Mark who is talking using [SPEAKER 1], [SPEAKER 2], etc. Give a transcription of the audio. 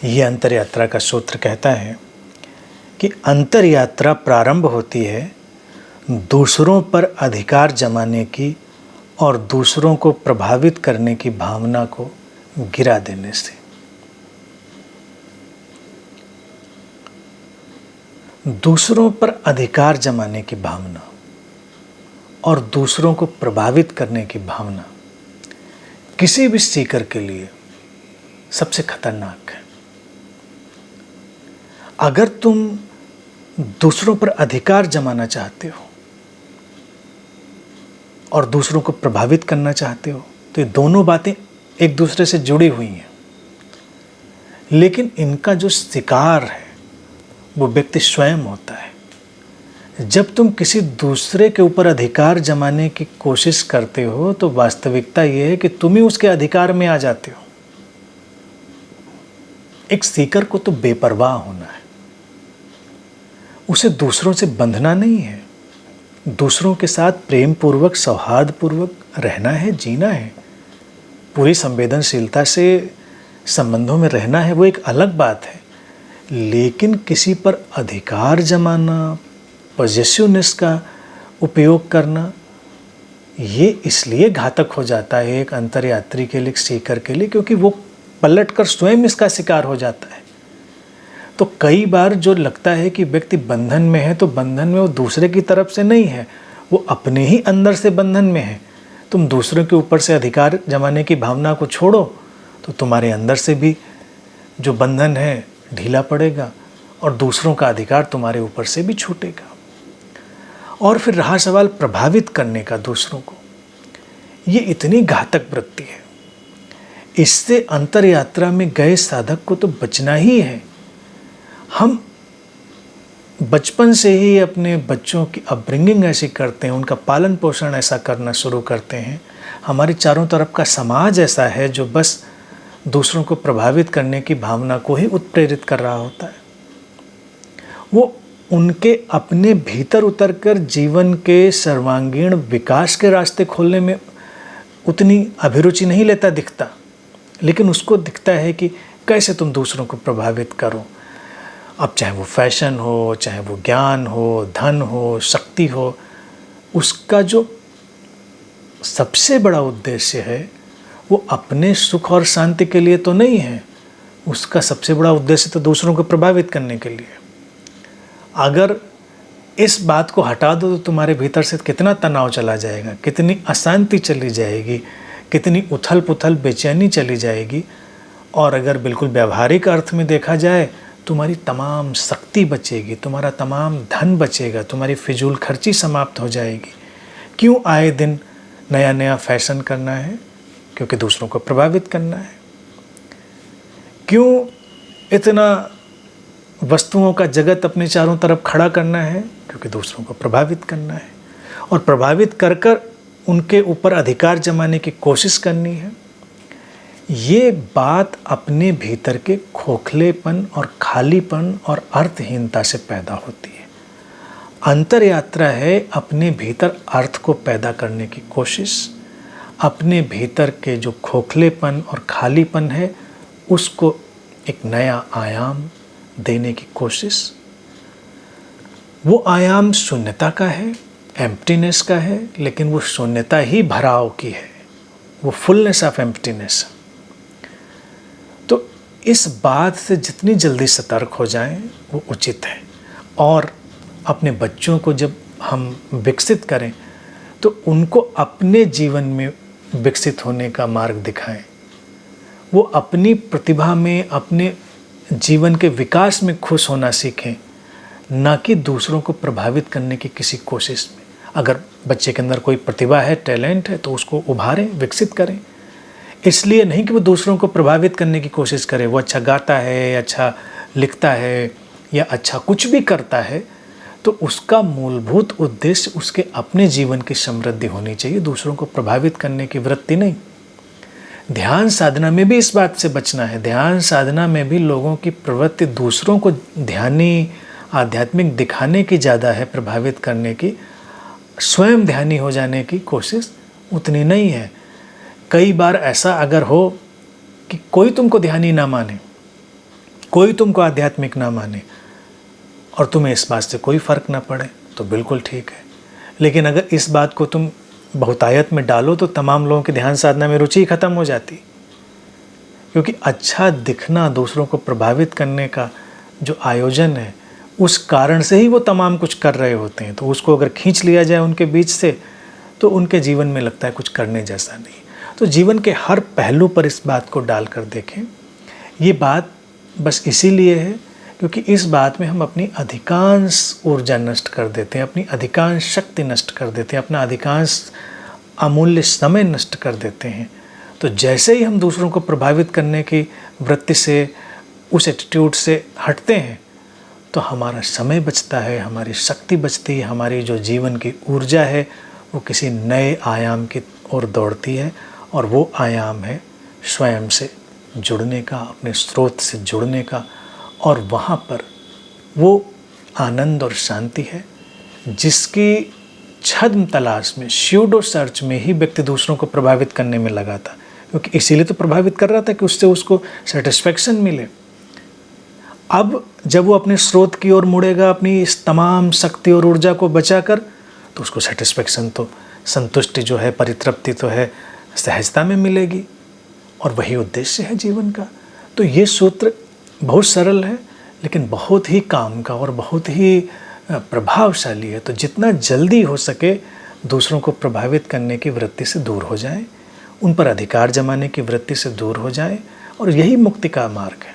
[SPEAKER 1] ये अंतर यात्रा का सूत्र कहता है कि अंतर यात्रा प्रारंभ होती है दूसरों पर अधिकार जमाने की और दूसरों को प्रभावित करने की भावना को गिरा देने से। दूसरों पर अधिकार जमाने की भावना और दूसरों को प्रभावित करने की भावना किसी भी सीकर के लिए सबसे खतरनाक है। अगर तुम दूसरों पर अधिकार जमाना चाहते हो और दूसरों को प्रभावित करना चाहते हो तो ये दोनों बातें एक दूसरे से जुड़ी हुई हैं, लेकिन इनका जो शिकार है वो व्यक्ति स्वयं होता है। जब तुम किसी दूसरे के ऊपर अधिकार जमाने की कोशिश करते हो तो वास्तविकता ये है कि तुम ही उसके अधिकार में आ जाते हो। एक सीकर को तो बेपरवाह होना है, उसे दूसरों से बंधना नहीं है, दूसरों के साथ प्रेम पूर्वक सौहार्दपूर्वक रहना है, जीना है, पूरी संवेदनशीलता से संबंधों में रहना है, वो एक अलग बात है। लेकिन किसी पर अधिकार जमाना, पॉजेसिवनेस का उपयोग करना, ये इसलिए घातक हो जाता है एक अंतर्यात्री के लिए, सीकर के लिए, क्योंकि वो पलटकर स्वयं इसका शिकार हो जाता है। तो कई बार जो लगता है कि व्यक्ति बंधन में है तो बंधन में वो दूसरे की तरफ से नहीं है, वो अपने ही अंदर से बंधन में है। तुम दूसरों के ऊपर से अधिकार जमाने की भावना को छोड़ो तो तुम्हारे अंदर से भी जो बंधन है ढीला पड़ेगा और दूसरों का अधिकार तुम्हारे ऊपर से भी छूटेगा। और फिर रहा सवाल प्रभावित करने का दूसरों को, ये इतनी घातक वृत्ति है, इससे अंतर यात्रा में गए साधक को तो बचना ही है। हम बचपन से ही अपने बच्चों की अपब्रिंगिंग ऐसी करते हैं, उनका पालन पोषण ऐसा करना शुरू करते हैं, हमारी चारों तरफ का समाज ऐसा है जो बस दूसरों को प्रभावित करने की भावना को ही उत्प्रेरित कर रहा होता है। वो उनके अपने भीतर उतरकर जीवन के सर्वांगीण विकास के रास्ते खोलने में उतनी अभिरुचि नहीं लेता दिखता, लेकिन उसको दिखता है कि कैसे तुम दूसरों को प्रभावित करो। अब चाहे वो फैशन हो, चाहे वो ज्ञान हो, धन हो, शक्ति हो, उसका जो सबसे बड़ा उद्देश्य है वो अपने सुख और शांति के लिए तो नहीं है, उसका सबसे बड़ा उद्देश्य तो दूसरों को प्रभावित करने के लिए। अगर इस बात को हटा दो तो तुम्हारे भीतर से कितना तनाव चला जाएगा, कितनी अशांति चली जाएगी, कितनी उथल पुथल बेचैनी चली जाएगी। और अगर बिल्कुल व्यावहारिक अर्थ में देखा जाए, तुम्हारी तमाम शक्ति बचेगी, तुम्हारा तमाम धन बचेगा, तुम्हारी फिजूल खर्ची समाप्त हो जाएगी। क्यों आए दिन नया नया फैशन करना है? क्योंकि दूसरों को प्रभावित करना है। क्यों इतना वस्तुओं का जगत अपने चारों तरफ खड़ा करना है? क्योंकि दूसरों को प्रभावित करना है और प्रभावित कर कर उनके ऊपर अधिकार जमाने की कोशिश करनी है। ये बात अपने भीतर के खोखलेपन और खालीपन और अर्थहीनता से पैदा होती है। अंतर यात्रा है अपने भीतर अर्थ को पैदा करने की कोशिश, अपने भीतर के जो खोखलेपन और खालीपन है उसको एक नया आयाम देने की कोशिश। वो आयाम शून्यता का है, एम्प्टीनेस का है, लेकिन वो शून्यता ही भराव की है, वो फुलनेस ऑफ एम्प्टीनेस। तो इस बात से जितनी जल्दी सतर्क हो जाएं वो उचित है। और अपने बच्चों को जब हम विकसित करें तो उनको अपने जीवन में विकसित होने का मार्ग दिखाएं, वो अपनी प्रतिभा में, अपने जीवन के विकास में खुश होना सीखें, ना कि दूसरों को प्रभावित करने की किसी कोशिश में। अगर बच्चे के अंदर कोई प्रतिभा है, टैलेंट है, तो उसको उभारें, विकसित करें। इसलिए नहीं कि वो दूसरों को प्रभावित करने की कोशिश करे। वो अच्छा गाता है, अच्छा लिखता है या अच्छा कुछ भी करता है तो उसका मूलभूत उद्देश्य उसके अपने जीवन की समृद्धि होनी चाहिए, दूसरों को प्रभावित करने की वृत्ति नहीं। ध्यान साधना में भी इस बात से बचना है। ध्यान साधना में भी लोगों की प्रवृत्ति दूसरों को ध्यानी, आध्यात्मिक दिखाने की ज़्यादा है, प्रभावित करने की। स्वयं ध्यानी हो जाने की कोशिश उतनी नहीं है। कई बार ऐसा अगर हो कि कोई तुमको ध्यानी ना माने कोई तुमको आध्यात्मिक ना माने और तुम्हें इस बात से कोई फर्क ना पड़े तो बिल्कुल ठीक है। लेकिन अगर इस बात को तुम बहुतायत में डालो तो तमाम लोगों की ध्यान साधना में रुचि खत्म हो जाती। क्योंकि अच्छा दिखना, दूसरों को प्रभावित करने का जो आयोजन है, उस कारण से ही वो तमाम कुछ कर रहे होते हैं। तो उसको अगर खींच लिया जाए उनके बीच से तो उनके जीवन में लगता है कुछ करने जैसा नहीं। तो जीवन के हर पहलू पर इस बात को डालकर देखें। ये बात बस इसीलिए है क्योंकि इस बात में हम अपनी अधिकांश ऊर्जा नष्ट कर देते हैं, अपनी अधिकांश शक्ति नष्ट कर देते हैं, अपना अधिकांश अमूल्य समय नष्ट कर देते हैं। तो जैसे ही हम दूसरों को प्रभावित करने की वृत्ति से, उस एटीट्यूड से हटते हैं तो हमारा समय बचता है, हमारी शक्ति बचती है, हमारी जो जीवन की ऊर्जा है वो किसी नए आयाम की ओर दौड़ती है। और वो आयाम है स्वयं से जुड़ने का, अपने स्रोत से जुड़ने का। और वहाँ पर वो आनंद और शांति है जिसकी छद्म तलाश में, स्यूडो सर्च में ही व्यक्ति दूसरों को प्रभावित करने में लगा था। क्योंकि इसीलिए तो प्रभावित कर रहा था कि उससे उसको सेटिस्फेक्शन मिले। अब जब वो अपने स्रोत की ओर मुड़ेगा, अपनी इस तमाम शक्ति और ऊर्जा को बचाकर, तो उसको सेटिस्फेक्शन तो, संतुष्टि जो है, परितृप्ति तो है, सहजता में मिलेगी। और वही उद्देश्य है जीवन का। तो ये सूत्र बहुत सरल है लेकिन बहुत ही काम का और बहुत ही प्रभावशाली है। तो जितना जल्दी हो सके दूसरों को प्रभावित करने की वृत्ति से दूर हो जाए, उन पर अधिकार जमाने की वृत्ति से दूर हो जाए, और यही मुक्ति का मार्ग है।